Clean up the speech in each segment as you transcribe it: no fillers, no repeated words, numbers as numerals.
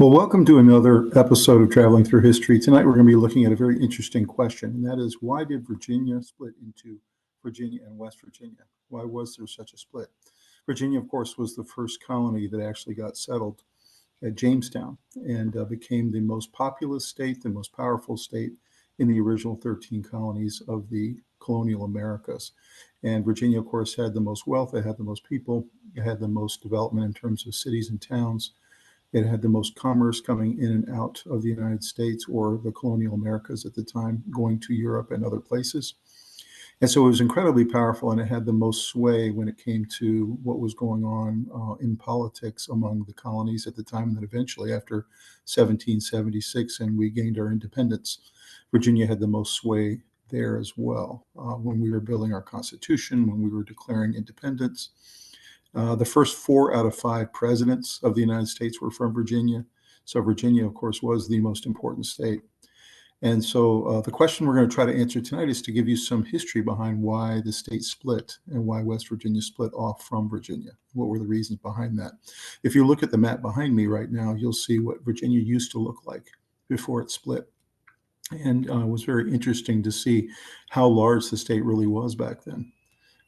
Well, welcome to another episode of Traveling Through History. Tonight we're going to be looking at a very interesting question, and that is, why did Virginia split into Virginia and West Virginia? Why was there such a split? Virginia, of course, was the first colony that actually got settled at Jamestown and became the most populous state, the most powerful state in the original 13 colonies of the colonial Americas. And Virginia, of course, had the most wealth, it had the most people, it had the most development in terms of cities and towns. It had the most commerce coming in and out of the United States or the colonial Americas at the time, going to Europe and other places. And so it was incredibly powerful, and it had the most sway when it came to what was going on in politics among the colonies at the time. And then eventually, after 1776, and we gained our independence, Virginia had the most sway there as well. When we were building our Constitution, when we were declaring independence, the first 4 out of 5 presidents of the United States were from Virginia. So Virginia, of course, was the most important state. And so the question we're going to try to answer tonight is to give you some history behind why the state split and why West Virginia split off from Virginia. What were the reasons behind that? If you look at the map behind me right now, you'll see what Virginia used to look like before it split. And it was very interesting to see how large the state really was back then.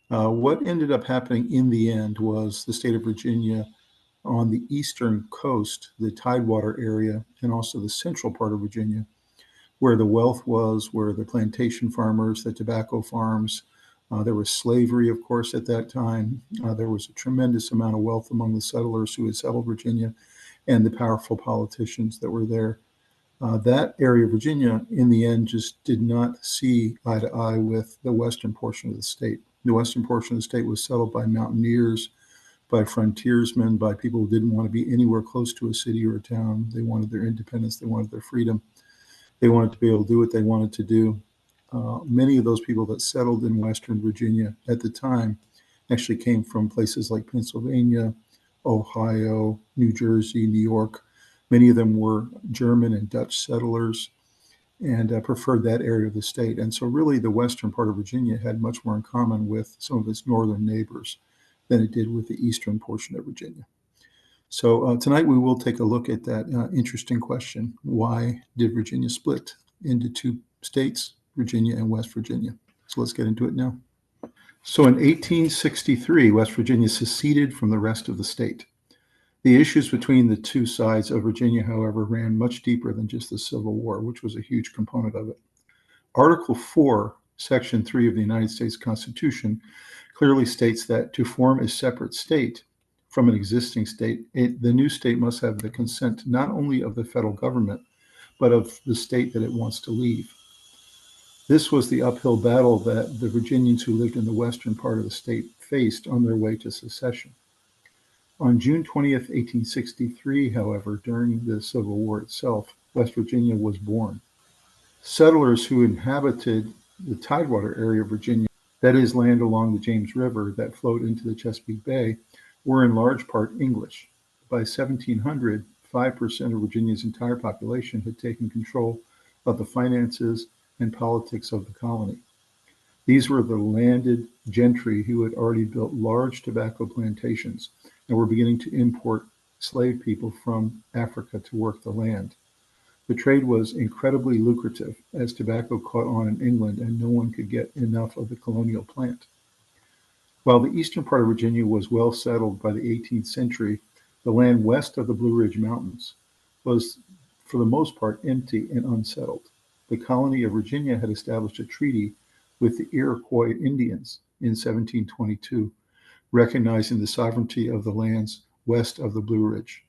What ended up happening in the end was the state of Virginia on the eastern coast, the Tidewater area, and also the central part of Virginia, where the wealth was, where the plantation farmers, the tobacco farms, there was slavery, of course, at that time. There was a tremendous amount of wealth among the settlers who had settled Virginia and the powerful politicians that were there. That area of Virginia, in the end, just did not see eye to eye with the western portion of the state. The western portion of the state was settled by mountaineers, by frontiersmen, by people who didn't want to be anywhere close to a city or a town. They wanted their independence. They wanted their freedom. They wanted to be able to do what they wanted to do. Many of those people that settled in Western Virginia at the time actually came from places like Pennsylvania, Ohio, New Jersey, New York. Many of them were German and Dutch settlers and preferred that area of the state. And so really the western part of Virginia had much more in common with some of its northern neighbors than it did with the eastern portion of Virginia. So tonight we will take a look at that interesting question. Why did Virginia split into 2 states, Virginia and West Virginia? So let's get into it now. So in 1863, West Virginia seceded from the rest of the state. The issues between the 2 sides of Virginia, however, ran much deeper than just the Civil War, which was a huge component of it. Article 4, Section 3 of the United States Constitution clearly states that to form a separate state from an existing state, the new state must have the consent not only of the federal government, but of the state that it wants to leave. This was the uphill battle that the Virginians who lived in the western part of the state faced on their way to secession. On June 20th, 1863, however, during the Civil War itself, West Virginia was born. Settlers who inhabited the Tidewater area of Virginia, that is land along the James River that flowed into the Chesapeake Bay, were in large part English. By 1700, 5% of Virginia's entire population had taken control of the finances and politics of the colony. These were the landed gentry who had already built large tobacco plantations and were beginning to import slave people from Africa to work the land. The trade was incredibly lucrative as tobacco caught on in England and no one could get enough of the colonial plant. While the eastern part of Virginia was well settled by the 18th century, the land west of the Blue Ridge Mountains was, for the most part, empty and unsettled. The colony of Virginia had established a treaty with the Iroquois Indians in 1722, recognizing the sovereignty of the lands west of the Blue Ridge.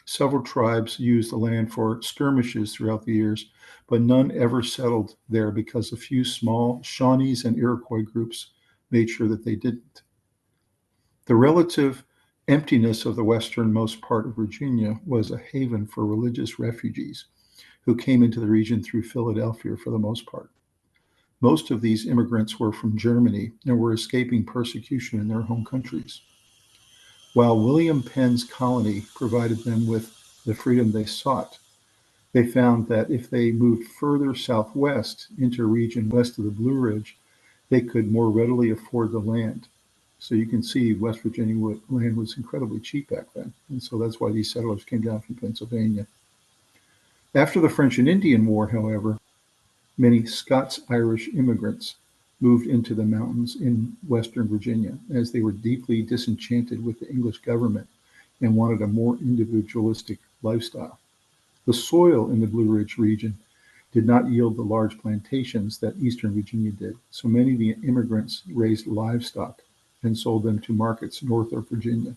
Several tribes used the land for skirmishes throughout the years, but none ever settled there because a few small Shawnees and Iroquois groups made sure that they didn't. The relative emptiness of the westernmost part of Virginia was a haven for religious refugees who came into the region through Philadelphia for the most part. Most of these immigrants were from Germany and were escaping persecution in their home countries. While William Penn's colony provided them with the freedom they sought, they found that if they moved further southwest into a region west of the Blue Ridge, they could more readily afford the land. So you can see West Virginia land was incredibly cheap back then. And so that's why these settlers came down from Pennsylvania. After the French and Indian War, however, many Scots-Irish immigrants moved into the mountains in Western Virginia as they were deeply disenchanted with the English government and wanted a more individualistic lifestyle. The soil in the Blue Ridge region did not yield the large plantations that Eastern Virginia did, so many of the immigrants raised livestock and sold them to markets north of Virginia.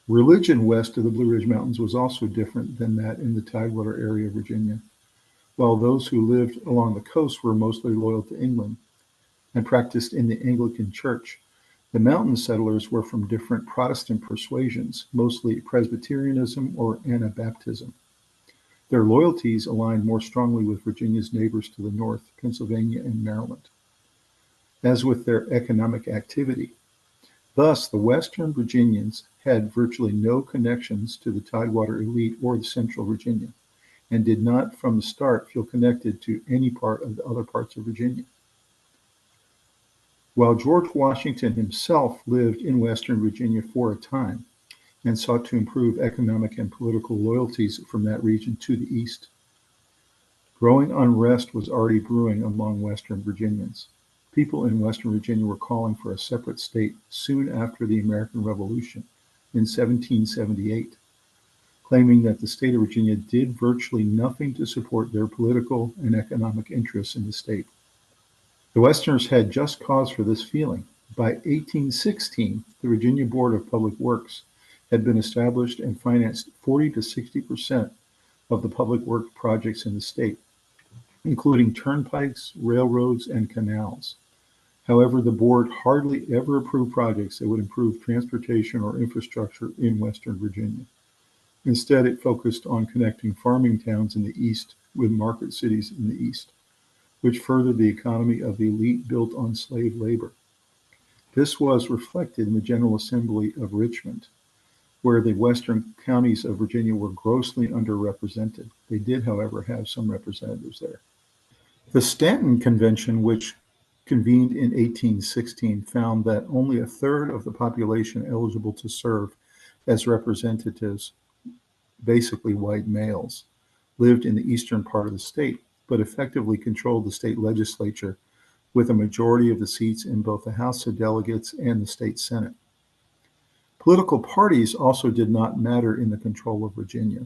Religion west of the Blue Ridge Mountains was also different than that in the Tidewater area of Virginia. While those who lived along the coast were mostly loyal to England and practiced in the Anglican Church, the mountain settlers were from different Protestant persuasions, mostly Presbyterianism or Anabaptism. Their loyalties aligned more strongly with Virginia's neighbors to the north, Pennsylvania and Maryland, as with their economic activity. Thus, the Western Virginians had virtually no connections to the Tidewater elite or the Central Virginia, and did not from the start feel connected to any part of the other parts of Virginia. While George Washington himself lived in Western Virginia for a time and sought to improve economic and political loyalties from that region to the east, growing unrest was already brewing among Western Virginians. People in Western Virginia were calling for a separate state soon after the American Revolution in 1778, claiming that the state of Virginia did virtually nothing to support their political and economic interests in the state. The Westerners had just cause for this feeling. By 1816, the Virginia Board of Public Works had been established and financed 40 to 60% of the public work projects in the state, including turnpikes, railroads, and canals. However, the board hardly ever approved projects that would improve transportation or infrastructure in Western Virginia. Instead, it focused on connecting farming towns in the east with market cities in the east, which furthered the economy of the elite built on slave labor. This was reflected in the General Assembly of Richmond, where the western counties of Virginia were grossly underrepresented. They did, however, have some representatives there. The Stanton Convention, which convened in 1816, found that only a third of the population eligible to serve as representatives, basically white males, lived in the eastern part of the state, but effectively controlled the state legislature with a majority of the seats in both the House of Delegates and the state Senate. Political parties also did not matter in the control of Virginia,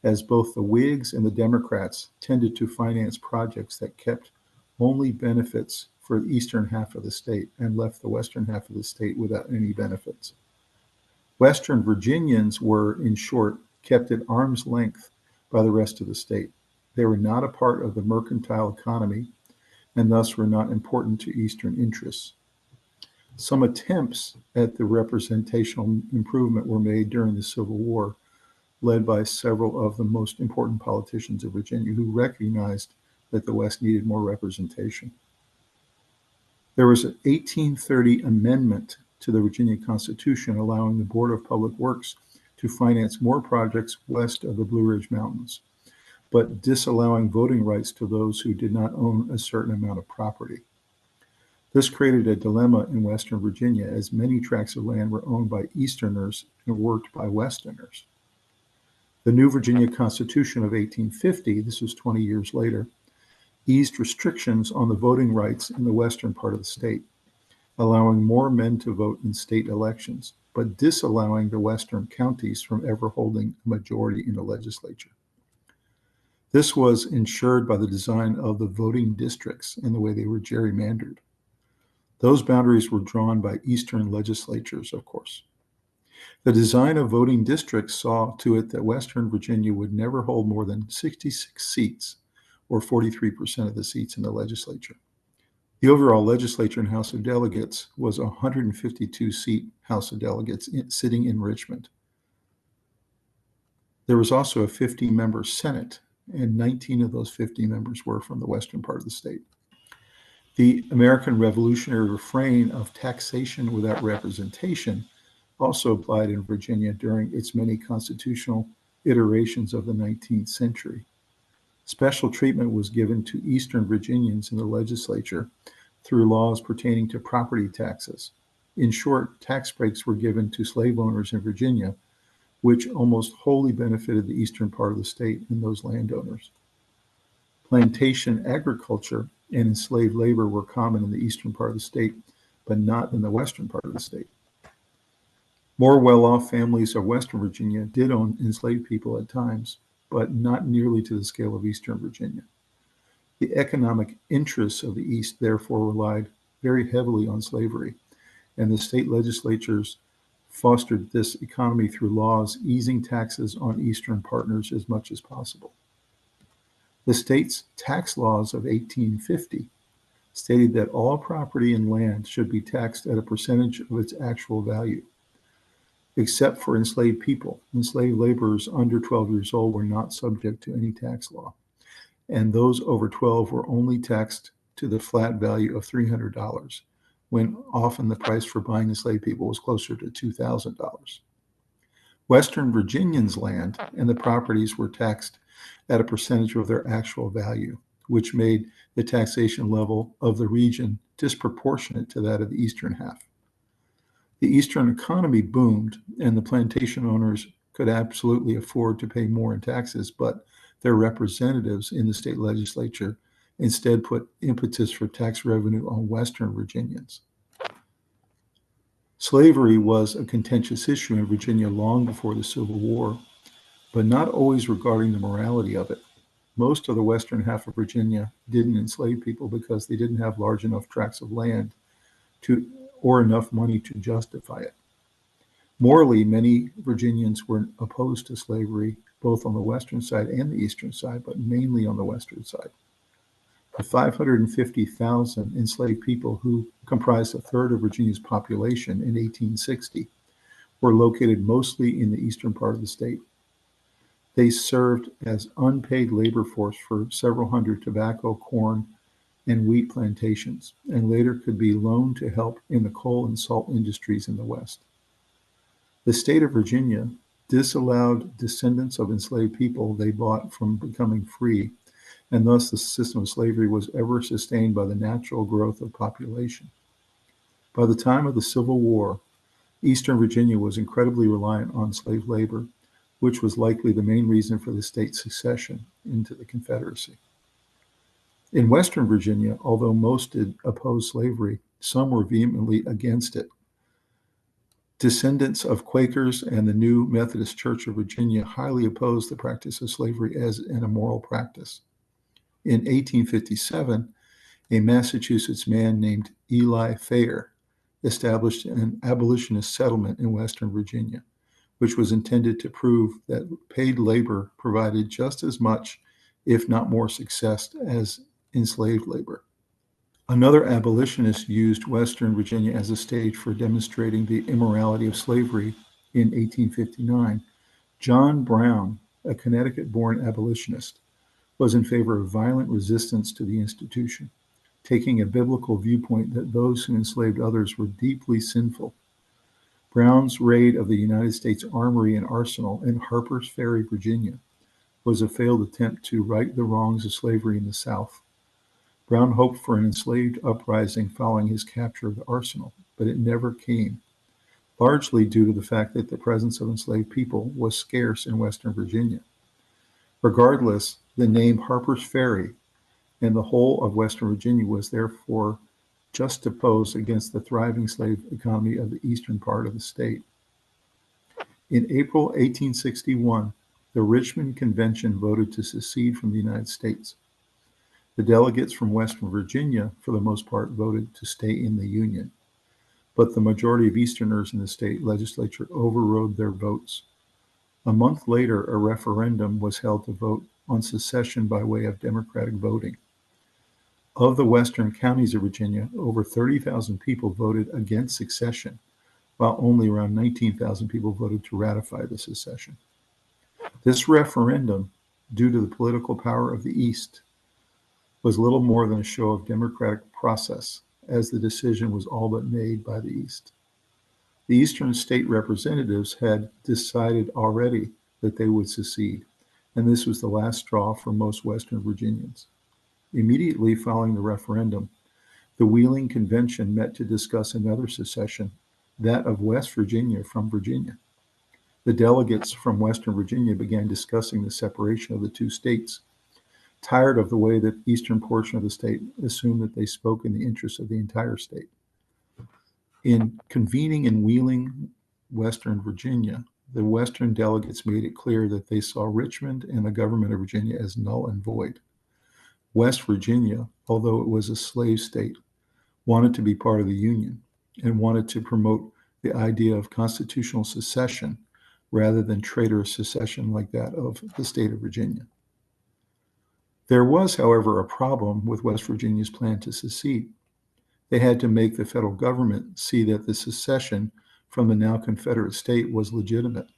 as both the Whigs and the Democrats tended to finance projects that kept only benefits for the eastern half of the state and left the western half of the state without any benefits. Western Virginians were, in short, kept at arm's length by the rest of the state. They were not a part of the mercantile economy and thus were not important to Eastern interests. Some attempts at the representational improvement were made during the Civil War, led by several of the most important politicians of Virginia who recognized that the West needed more representation. There was an 1830 amendment to the Virginia Constitution allowing the Board of Public Works to finance more projects west of the Blue Ridge Mountains, but disallowing voting rights to those who did not own a certain amount of property. This created a dilemma in Western Virginia, as many tracts of land were owned by Easterners and worked by Westerners. The new Virginia Constitution of 1850, this was 20 years later, eased restrictions on the voting rights in the western part of the state, allowing more men to vote in state elections, but disallowing the western counties from ever holding a majority in the legislature. This was ensured by the design of the voting districts and the way they were gerrymandered. Those boundaries were drawn by Eastern legislatures, of course. The design of voting districts saw to it that Western Virginia would never hold more than 66 seats, or 43% of the seats in the legislature. The overall legislature and House of Delegates was a 152-seat House of Delegates sitting in Richmond. There was also a 50-member Senate, and 19 of those 50 members were from the western part of the state. The American Revolutionary refrain of taxation without representation also applied in Virginia during its many constitutional iterations of the 19th century. Special treatment was given to Eastern Virginians in the legislature through laws pertaining to property taxes. In short, tax breaks were given to slave owners in Virginia, which almost wholly benefited the eastern part of the state and those landowners. Plantation agriculture and enslaved labor were common in the eastern part of the state, but not in the western part of the state. More well-off families of Western Virginia did own enslaved people at times, but not nearly to the scale of Eastern Virginia. The economic interests of the East therefore relied very heavily on slavery, and the state legislatures fostered this economy through laws easing taxes on Eastern partners as much as possible. The state's tax laws of 1850 stated that all property and land should be taxed at a percentage of its actual value, except for enslaved people. Enslaved laborers under 12 years old were not subject to any tax law, and those over 12 were only taxed to the flat value of $300, when often the price for buying enslaved people was closer to $2,000. Western Virginians' land and the properties were taxed at a percentage of their actual value, which made the taxation level of the region disproportionate to that of the eastern half. The eastern economy boomed, and the plantation owners could absolutely afford to pay more in taxes, but their representatives in the state legislature instead put impetus for tax revenue on Western Virginians. Slavery was a contentious issue in Virginia long before the Civil War, but not always regarding the morality of it. Most of the western half of Virginia didn't enslave people because they didn't have large enough tracts of land or enough money to justify it. Morally, many Virginians were opposed to slavery, both on the western side and the eastern side, but mainly on the western side. The 550,000 enslaved people who comprised a third of Virginia's population in 1860 were located mostly in the eastern part of the state. They served as unpaid labor force for several hundred tobacco, corn, and wheat plantations, and later could be loaned to help in the coal and salt industries in the West. The state of Virginia disallowed descendants of enslaved people they bought from becoming free, and thus the system of slavery was ever sustained by the natural growth of population. By the time of the Civil War, Eastern Virginia was incredibly reliant on slave labor, which was likely the main reason for the state's secession into the Confederacy. In Western Virginia, although most did oppose slavery, some were vehemently against it. Descendants of Quakers and the New Methodist Church of Virginia highly opposed the practice of slavery as an immoral practice. In 1857, a Massachusetts man named Eli Thayer established an abolitionist settlement in Western Virginia, which was intended to prove that paid labor provided just as much, if not more, success as enslaved labor. Another abolitionist used Western Virginia as a stage for demonstrating the immorality of slavery in 1859. John Brown, a Connecticut-born abolitionist, was in favor of violent resistance to the institution, taking a biblical viewpoint that those who enslaved others were deeply sinful. Brown's raid of the United States Armory and Arsenal in Harper's Ferry, Virginia, was a failed attempt to right the wrongs of slavery in the South. Brown hoped for an enslaved uprising following his capture of the arsenal, but it never came, largely due to the fact that the presence of enslaved people was scarce in Western Virginia. Regardless, the name Harper's Ferry and the whole of Western Virginia was therefore juxtaposed against the thriving slave economy of the eastern part of the state. In April 1861, the Richmond Convention voted to secede from the United States. The delegates from Western Virginia, for the most part, voted to stay in the Union, but the majority of Easterners in the state legislature overrode their votes. A month later, a referendum was held to vote on secession by way of democratic voting. Of the western counties of Virginia, over 30,000 people voted against secession, while only around 19,000 people voted to ratify the secession. This referendum, due to the political power of the East, was little more than a show of democratic process, as the decision was all but made by the East. The Eastern state representatives had decided already that they would secede, and this was the last straw for most Western Virginians. Immediately following the referendum, the Wheeling Convention met to discuss another secession, that of West Virginia from Virginia. The delegates from Western Virginia began discussing the separation of the two states, tired of the way that the eastern portion of the state assumed that they spoke in the interests of the entire state. In convening in Wheeling, Western Virginia, the Western delegates made it clear that they saw Richmond and the government of Virginia as null and void. West Virginia, although it was a slave state, wanted to be part of the Union and wanted to promote the idea of constitutional secession rather than traitorous secession like that of the state of Virginia. There was, however, a problem with West Virginia's plan to secede. They had to make the federal government see that the secession from the now Confederate state was legitimate.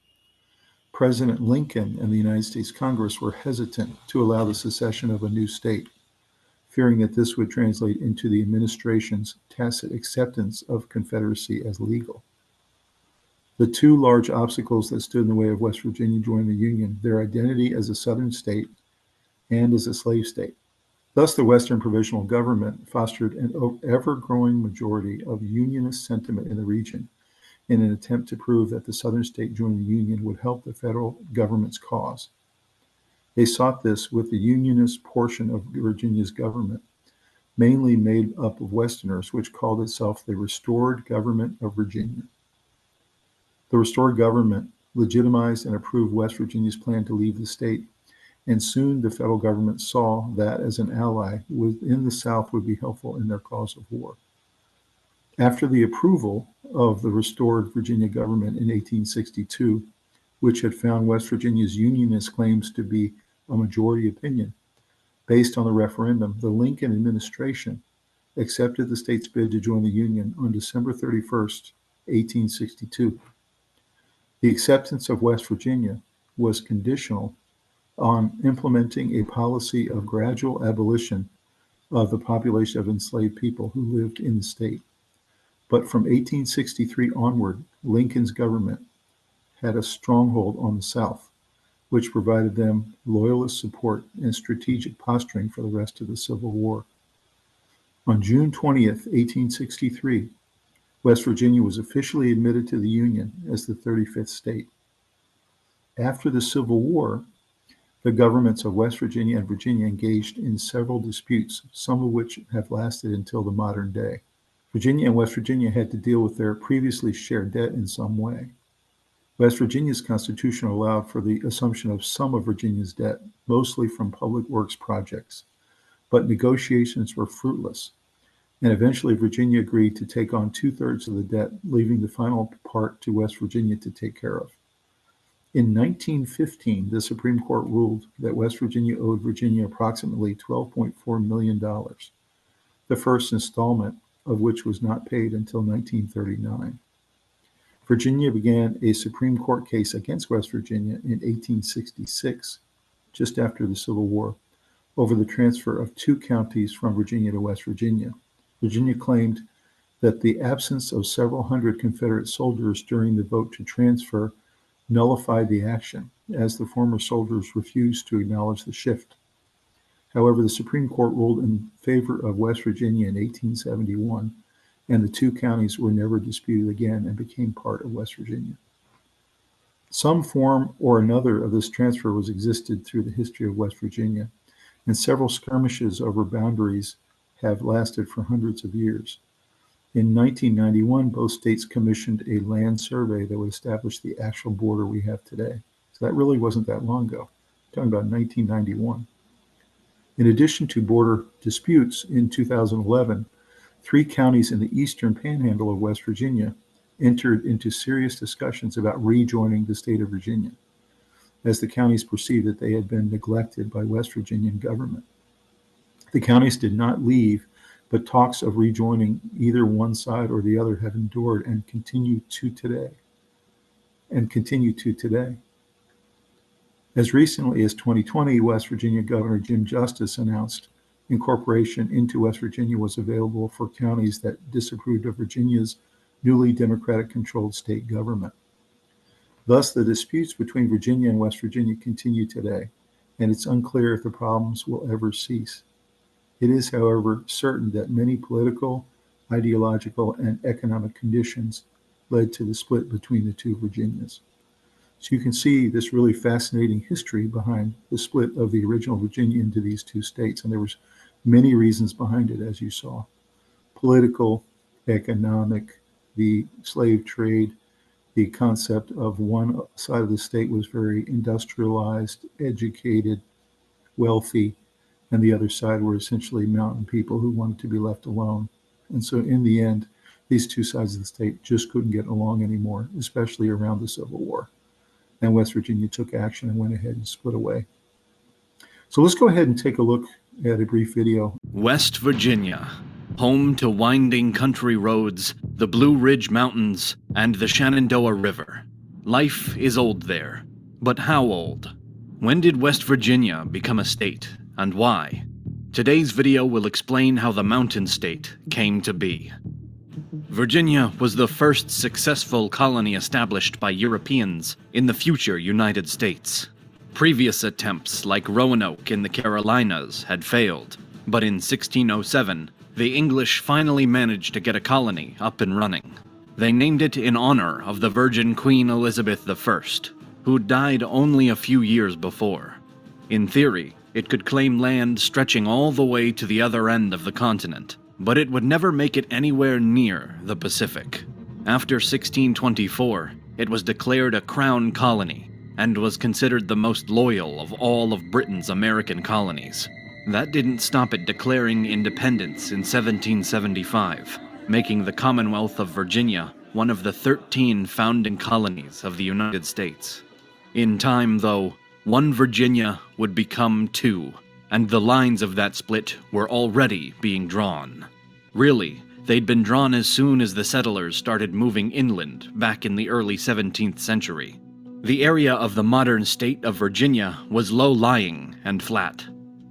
President Lincoln and the United States Congress were hesitant to allow the secession of a new state, fearing that this would translate into the administration's tacit acceptance of Confederacy as legal. The two large obstacles that stood in the way of West Virginia joining the Union, their identity as a Southern state and as a slave state. Thus, the Western Provisional Government fostered an ever-growing majority of Unionist sentiment in the region in an attempt to prove that the Southern state joining the Union would help the federal government's cause. They sought this with the Unionist portion of Virginia's government, mainly made up of Westerners, which called itself the Restored Government of Virginia. The restored government legitimized and approved West Virginia's plan to leave the state, and soon the federal government saw that as an ally within the South would be helpful in their cause of war. After the approval of the restored Virginia government in 1862, which had found West Virginia's Unionist claims to be a majority opinion, based on the referendum, the Lincoln administration accepted the state's bid to join the Union on December 31st, 1862. The acceptance of West Virginia was conditional on implementing a policy of gradual abolition of the population of enslaved people who lived in the state. But from 1863 onward, Lincoln's government had a stronghold on the South, which provided them loyalist support and strategic posturing for the rest of the Civil War. On June 20th, 1863, West Virginia was officially admitted to the Union as the 35th state. After the Civil War, the governments of West Virginia and Virginia engaged in several disputes, some of which have lasted until the modern day. Virginia and West Virginia had to deal with their previously shared debt in some way. West Virginia's constitution allowed for the assumption of some of Virginia's debt, mostly from public works projects, but negotiations were fruitless, and eventually Virginia agreed to take on 2/3 of the debt, leaving the final part to West Virginia to take care of. In 1915, the Supreme Court ruled that West Virginia owed Virginia approximately $12.4 million, the first installment of which was not paid until 1939. Virginia began a Supreme Court case against West Virginia in 1866, just after the Civil War, over the transfer of 2 counties from Virginia to West Virginia. Virginia claimed that the absence of several hundred Confederate soldiers during the vote to transfer nullified the action, as the former soldiers refused to acknowledge the shift. However, the Supreme Court ruled in favor of West Virginia in 1871, and the 2 counties were never disputed again and became part of West Virginia. Some form or another of this transfer was existed through the history of West Virginia, and several skirmishes over boundaries have lasted for hundreds of years. In 1991, both states commissioned a land survey that would establish the actual border we have today. So that really wasn't that long ago. I'm talking about 1991. In addition to border disputes, in 2011, 3 counties in the eastern panhandle of West Virginia entered into serious discussions about rejoining the state of Virginia, as the counties perceived that they had been neglected by West Virginian government. The counties did not leave, but talks of rejoining either one side or the other have endured and continue to today. As recently as 2020, West Virginia Governor Jim Justice announced incorporation into West Virginia was available for counties that disapproved of Virginia's newly Democratic-controlled state government. Thus, the disputes between Virginia and West Virginia continue today, and it's unclear if the problems will ever cease. It is, however, certain that many political, ideological, and economic conditions led to the split between the 2 Virginias. So you can see this really fascinating history behind the split of the original Virginia into these two states. And there was many reasons behind it, as you saw. Political, economic, the slave trade, the concept of one side of the state was very industrialized, educated, wealthy, and the other side were essentially mountain people who wanted to be left alone. And so in the end, these two sides of the state just couldn't get along anymore, especially around the Civil War. And West Virginia took action and went ahead and split away. So let's go ahead and take a look at a brief video. West Virginia, home to winding country roads, the Blue Ridge Mountains, and the Shenandoah River. Life is old there. But how old? When did West Virginia become a state, and why? Today's video will explain how the mountain state came to be. Virginia was the first successful colony established by Europeans in the future United States. Previous attempts like Roanoke in the Carolinas had failed, but in 1607, the English finally managed to get a colony up and running. They named it in honor of the Virgin Queen Elizabeth I, who died only a few years before. In theory, it could claim land stretching all the way to the other end of the continent, but it would never make it anywhere near the Pacific. After 1624, it was declared a crown colony and was considered the most loyal of all of Britain's American colonies. That didn't stop it declaring independence in 1775, making the Commonwealth of Virginia one of the 13 founding colonies of the United States. In time, though, one Virginia would become two, and the lines of that split were already being drawn. Really, they'd been drawn as soon as the settlers started moving inland back in the early 17th century. The area of the modern state of Virginia was low-lying and flat.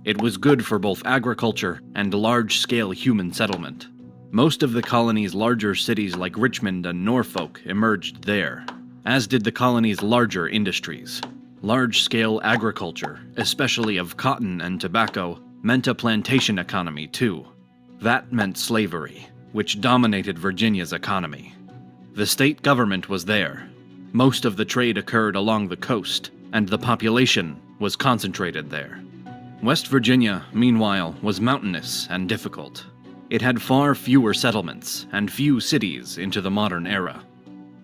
It was good for both agriculture and large-scale human settlement. Most of the colony's larger cities like Richmond and Norfolk emerged there, as did the colony's larger industries. Large-scale agriculture, especially of cotton and tobacco, meant a plantation economy too. That meant slavery, which dominated Virginia's economy. The state government was there. Most of the trade occurred along the coast, and the population was concentrated there. West Virginia, meanwhile, was mountainous and difficult. It had far fewer settlements and few cities into the modern era.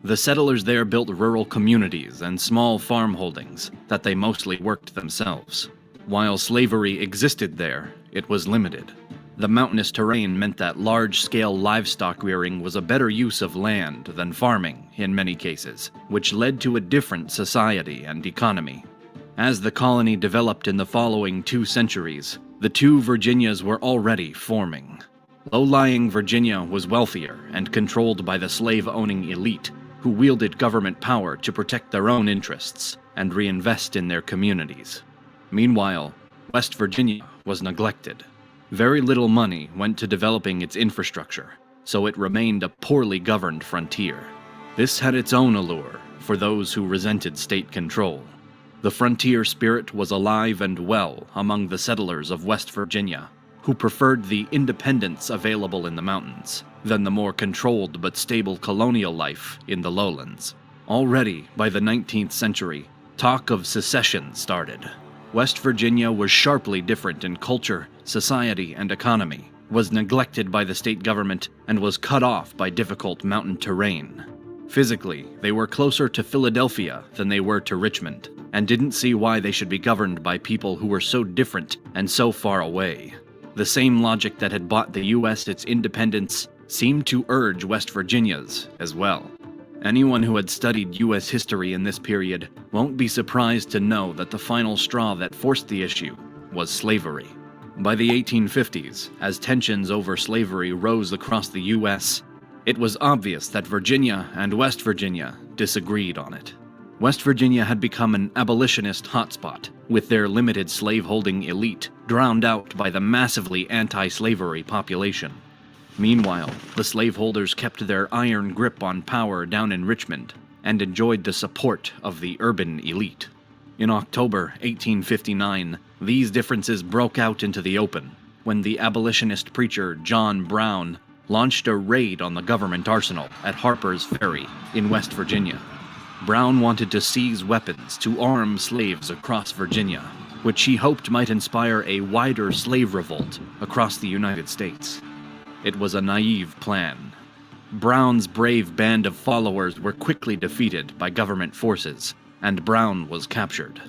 The settlers there built rural communities and small farm holdings that they mostly worked themselves. While slavery existed there, it was limited. The mountainous terrain meant that large-scale livestock rearing was a better use of land than farming in many cases, which led to a different society and economy. As the colony developed in the following 2 centuries, the two Virginias were already forming. Low-lying Virginia was wealthier and controlled by the slave-owning elite, who wielded government power to protect their own interests and reinvest in their communities. Meanwhile, West Virginia was neglected. Very little money went to developing its infrastructure, so it remained a poorly governed frontier. This had its own allure for those who resented state control. The frontier spirit was alive and well among the settlers of West Virginia, who preferred the independence available in the mountains than the more controlled but stable colonial life in the lowlands. Already, by the 19th century, talk of secession started. West Virginia was sharply different in culture, society, and economy, was neglected by the state government, and was cut off by difficult mountain terrain. Physically, they were closer to Philadelphia than they were to Richmond, and didn't see why they should be governed by people who were so different and so far away. The same logic that had bought the U.S. its independence seemed to urge West Virginia's as well. Anyone who had studied U.S. history in this period won't be surprised to know that the final straw that forced the issue was slavery. By the 1850s, as tensions over slavery rose across the U.S., it was obvious that Virginia and West Virginia disagreed on it. West Virginia had become an abolitionist hotspot, with their limited slaveholding elite drowned out by the massively anti-slavery population. Meanwhile, the slaveholders kept their iron grip on power down in Richmond and enjoyed the support of the urban elite. In October 1859, these differences broke out into the open when the abolitionist preacher John Brown launched a raid on the government arsenal at Harper's Ferry in West Virginia. Brown wanted to seize weapons to arm slaves across Virginia, which he hoped might inspire a wider slave revolt across the United States. It was a naive plan. Brown's brave band of followers were quickly defeated by government forces, and Brown was captured.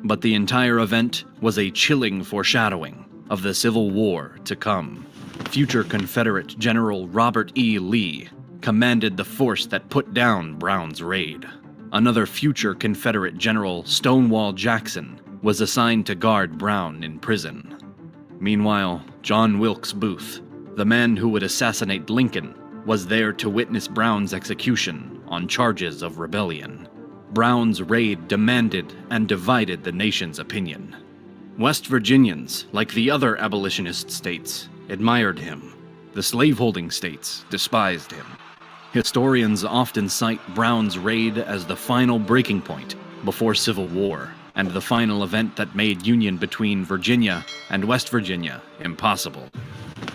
But the entire event was a chilling foreshadowing of the Civil War to come. Future Confederate General Robert E. Lee commanded the force that put down Brown's raid. Another future Confederate General, Stonewall Jackson, was assigned to guard Brown in prison. Meanwhile, John Wilkes Booth, the man who would assassinate Lincoln, was there to witness Brown's execution on charges of rebellion. Brown's raid demanded and divided the nation's opinion. West Virginians, like the other abolitionist states, admired him. The slaveholding states despised him. Historians often cite Brown's raid as the final breaking point before Civil War, and the final event that made union between Virginia and West Virginia impossible.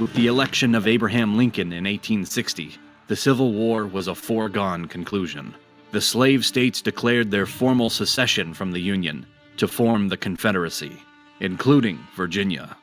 With the election of Abraham Lincoln in 1860, the Civil War was a foregone conclusion. The slave states declared their formal secession from the Union to form the Confederacy, including Virginia.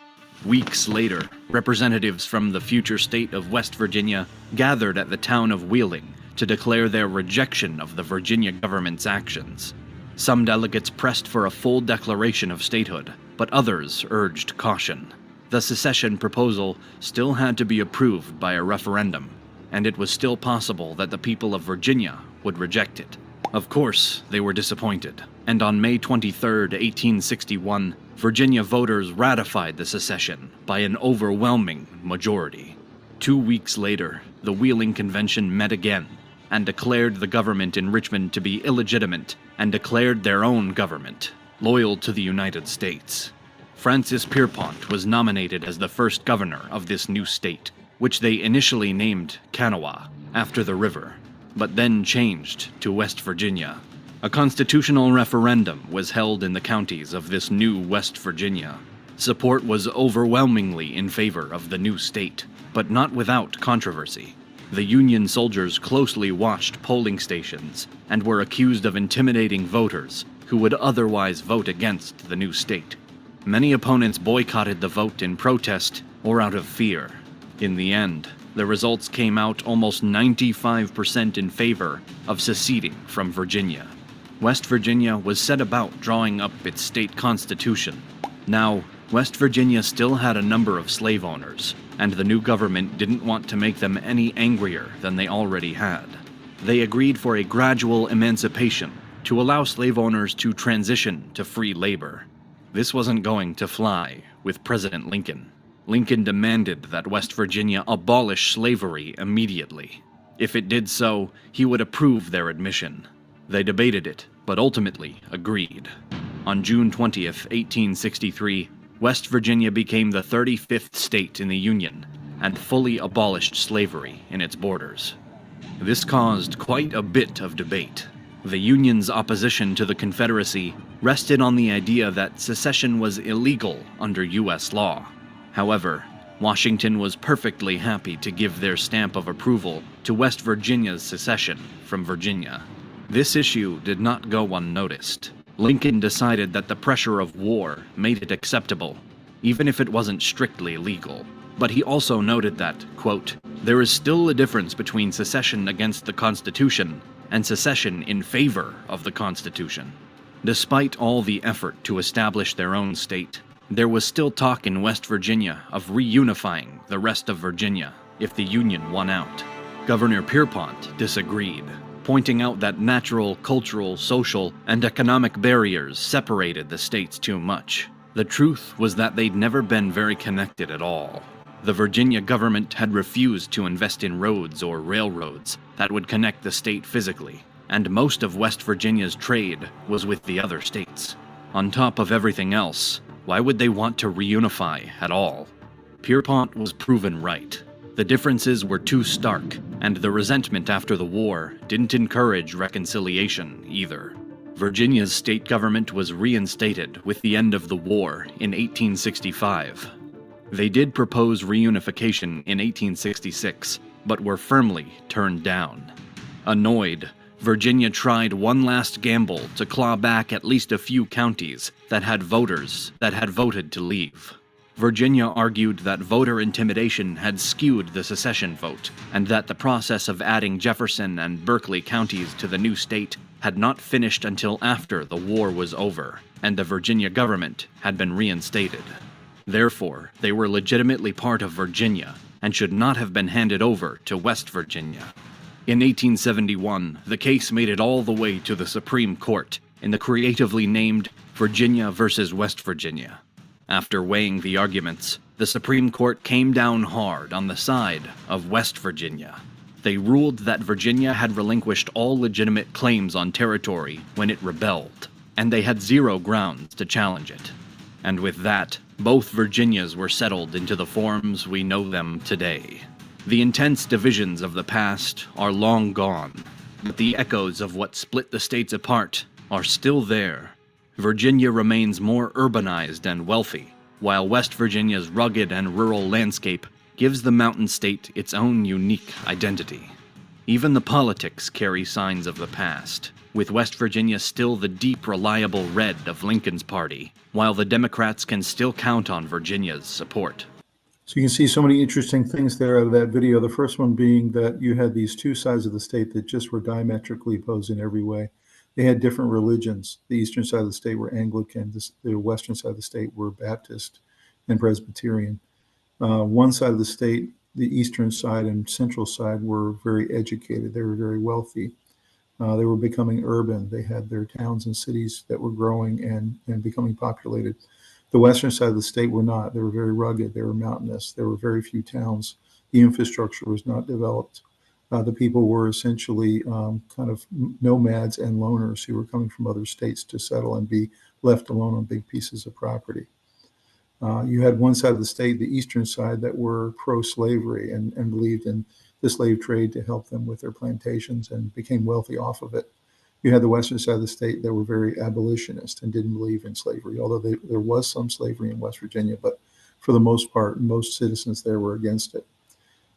Weeks later, representatives from the future state of West Virginia gathered at the town of Wheeling to declare their rejection of the Virginia government's actions. Some delegates pressed for a full declaration of statehood, but others urged caution. The secession proposal still had to be approved by a referendum, and it was still possible that the people of Virginia would reject it. Of course, they were disappointed, and on May 23, 1861, Virginia voters ratified the secession by an overwhelming majority. 2 weeks later, the Wheeling Convention met again and declared the government in Richmond to be illegitimate and declared their own government, loyal to the United States. Francis Pierpont was nominated as the first governor of this new state, which they initially named Kanawha, after the river, but then changed to West Virginia. A constitutional referendum was held in the counties of this new West Virginia. Support was overwhelmingly in favor of the new state, but not without controversy. The Union soldiers closely watched polling stations and were accused of intimidating voters who would otherwise vote against the new state. Many opponents boycotted the vote in protest or out of fear. In the end, the results came out almost 95% in favor of seceding from Virginia. West Virginia was set about drawing up its state constitution. Now, West Virginia still had a number of slave owners, and the new government didn't want to make them any angrier than they already had. They agreed for a gradual emancipation to allow slave owners to transition to free labor. This wasn't going to fly with President Lincoln. Lincoln demanded that West Virginia abolish slavery immediately. If it did so, he would approve their admission. They debated it, but ultimately agreed. On June 20th, 1863, West Virginia became the 35th state in the Union and fully abolished slavery in its borders. This caused quite a bit of debate. The Union's opposition to the Confederacy rested on the idea that secession was illegal under U.S. law. However, Washington was perfectly happy to give their stamp of approval to West Virginia's secession from Virginia. This issue did not go unnoticed. Lincoln decided that the pressure of war made it acceptable, even if it wasn't strictly legal. But he also noted that, quote, "There is still a difference between secession against the Constitution and secession in favor of the Constitution." Despite all the effort to establish their own state, there was still talk in West Virginia of reunifying the rest of Virginia if the Union won out. Governor Pierpont disagreed, pointing out that natural, cultural, social, and economic barriers separated the states too much. The truth was that they'd never been very connected at all. The Virginia government had refused to invest in roads or railroads that would connect the state physically, and most of West Virginia's trade was with the other states. On top of everything else, why would they want to reunify at all? Pierpont was proven right. The differences were too stark, and the resentment after the war didn't encourage reconciliation either. Virginia's state government was reinstated with the end of the war in 1865. They did propose reunification in 1866, but were firmly turned down. Annoyed, Virginia tried one last gamble to claw back at least a few counties that had voters that had voted to leave. Virginia argued that voter intimidation had skewed the secession vote, and that the process of adding Jefferson and Berkeley counties to the new state had not finished until after the war was over and the Virginia government had been reinstated. Therefore, they were legitimately part of Virginia and should not have been handed over to West Virginia. In 1871, the case made it all the way to the Supreme Court in the creatively named Virginia versus West Virginia. After weighing the arguments, the Supreme Court came down hard on the side of West Virginia. They ruled that Virginia had relinquished all legitimate claims on territory when it rebelled, and they had zero grounds to challenge it. And with that, both Virginias were settled into the forms we know them today. The intense divisions of the past are long gone, but the echoes of what split the states apart are still there. Virginia remains more urbanized and wealthy, while West Virginia's rugged and rural landscape gives the mountain state its own unique identity. Even the politics carry signs of the past, with West Virginia still the deep, reliable red of Lincoln's party, while the Democrats can still count on Virginia's support. So you can see so many interesting things there out of that video. The first one being that you had these two sides of the state that just were diametrically opposed in every way. They had different religions. The eastern side of the state were Anglican. The western side of the state were Baptist and Presbyterian. One side of the state, the eastern side and central side, were very educated. They were very wealthy. They were becoming urban. They had their towns and cities that were growing and becoming populated. The western side of the state were not. They were very rugged. They were mountainous. There were very few towns. The infrastructure was not developed. The people were essentially kind of nomads and loners who were coming from other states to settle and be left alone on big pieces of property. You had one side of the state, the eastern side, that were pro-slavery and believed in the slave trade to help them with their plantations and became wealthy off of it. You had the western side of the state that were very abolitionist and didn't believe in slavery, although there was some slavery in West Virginia, but for the most part, most citizens there were against it.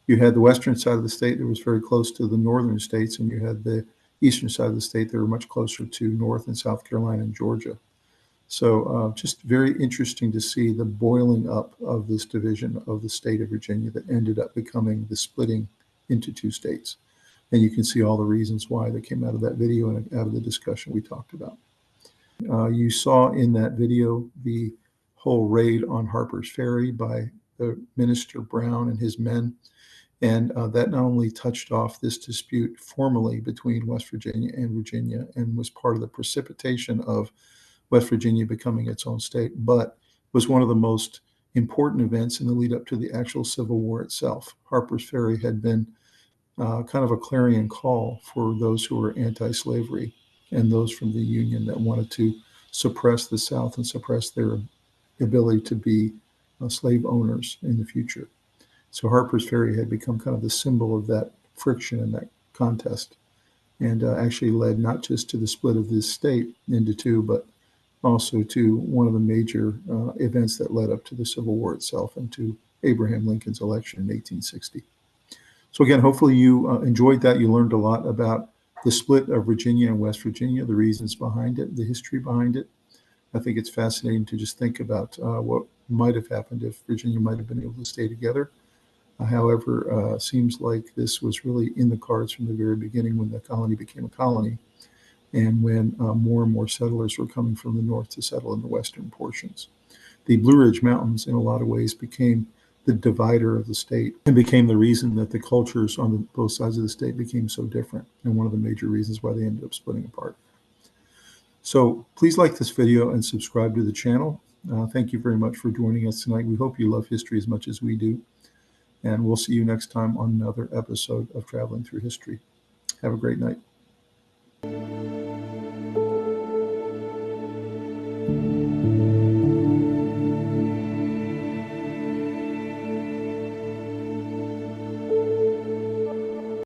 You had the western side of the state that was very close to the northern states, and you had the eastern side of the state that were much closer to North and South Carolina and Georgia. So just very interesting to see the boiling up of this division of the state of Virginia that ended up becoming the splitting into two states. And you can see all the reasons why that came out of that video and out of the discussion we talked about. You saw in that video the whole raid on Harper's Ferry by the Minister Brown and his men. And that not only touched off this dispute formally between West Virginia and was part of the precipitation of West Virginia becoming its own state, but was one of the most important events in the lead up to the actual Civil War itself. Harper's Ferry had been kind of a clarion call for those who were anti-slavery and those from the Union that wanted to suppress the South and suppress their ability to be slave owners in the future. So Harper's Ferry had become kind of the symbol of that friction and that contest, and actually led not just to the split of this state into two, but also to one of the major events that led up to the Civil War itself and to Abraham Lincoln's election in 1860. So again, hopefully you enjoyed that. You learned a lot about the split of Virginia and West Virginia, the reasons behind it, the history behind it. I think it's fascinating to just think about what might have happened if Virginia might have been able to stay together. However, seems like this was really in the cards from the very beginning when the colony became a colony and when more and more settlers were coming from the north to settle in the western portions. The Blue Ridge Mountains, in a lot of ways, became the divider of the state and became the reason that the cultures on both sides of the state became so different, and one of the major reasons why they ended up splitting apart. So please like this video and subscribe to the channel. Thank you very much for joining us tonight. We hope you love history as much as we do. And we'll see you next time on another episode of Traveling Through History. Have a great night.